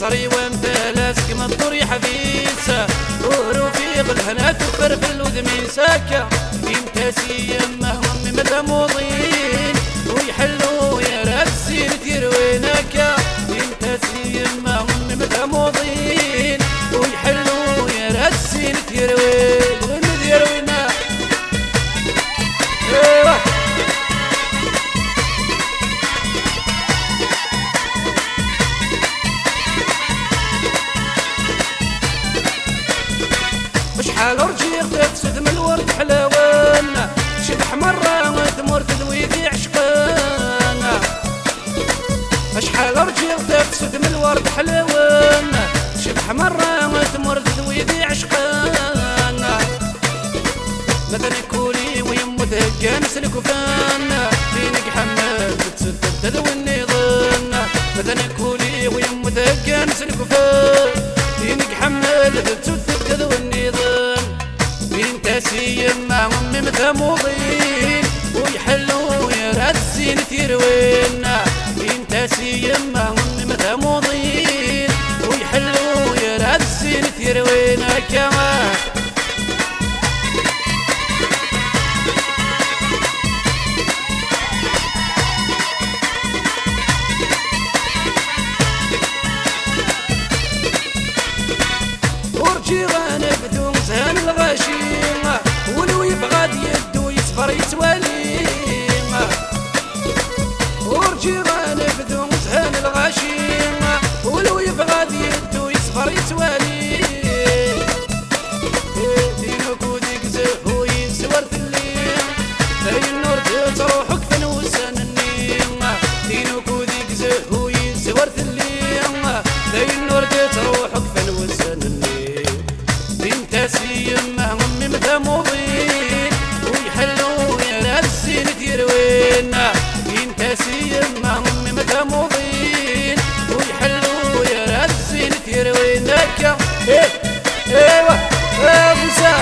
يصري وامتلاسك مطر حبيسة ورفيق الهنا تفر في الوذمين ساكة يمتاسي يمه ومي مدموضين ويحلوا يا راسين تيروينك يمتاسي يمه ومي مدموضين ويحلوا يا راسين تيروين ومديروينا ايوه شحال رجيق تفسد من الورد حلاوان شبح مرة وتمر تذويقي عشقانا شحال رجيق تفسد من الورد حلاوان شبح مرة وتمر تذويقي عشقانا مثلا كولي ويمو ثقا نسلك وفانا فينك حماد تسد تذوي النظام مثلا كولي ويمو ثقا نسلك وفانا فينك حماد تسد تذوي النظام يمتاسي يما ومي مثموضين ويحلوا يا راسين تيروينا يمتاسي يما ومي مثموضين ويحلوا يا راسين تيروينا كمان ورجي غنبدو زهن الغشيمة ولو يبغى يدو يصفر يتواليمة ورجي غنبدو زهن الغشيمة ولو يبغى يدو يصفر يتواليمة دينك وديك زهو ينسور الليل داي النور تروحك فنوسان النيمة دينك وديك زهو ينسور الليل داي النور تروحك فنوسان النيل يمتاسي يمه ومي مثموضين ويحلوا يا راسين تيروينا يمتاسي يمه ومي مثموضين ويحلوا يا راسين تيروينا ايوه يا موسى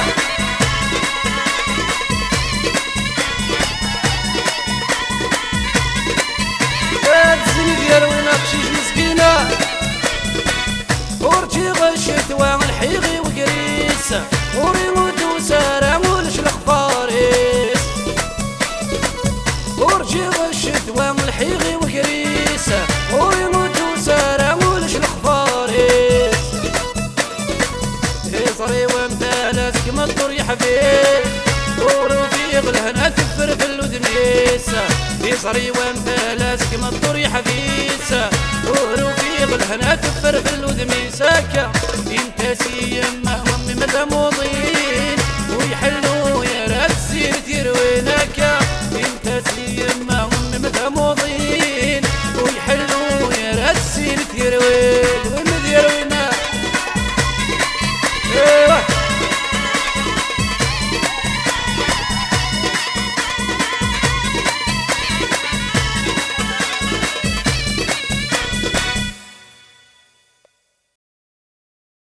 الزني ديالونا بشيش مسكينه ورجي غشت والحيغي وقريسه وريموت وسارع ولش الخفاريس ورجي غشت والحيغي وقريسه وريموت وسارع ولش الخفاريس يصري وامتلاسك مطر يا حبيب ورفيق الهنا تفر في الودميسه يصري وامتلاسك مطر يا حبيسه ورفيق الهنا تفر في الودميسه يمتاسي يمه ومي مثموضين ويحلوا يا راسين تيروينك يمتاسي يمه ومي مثموضين ويحلوا يا راسين تيروين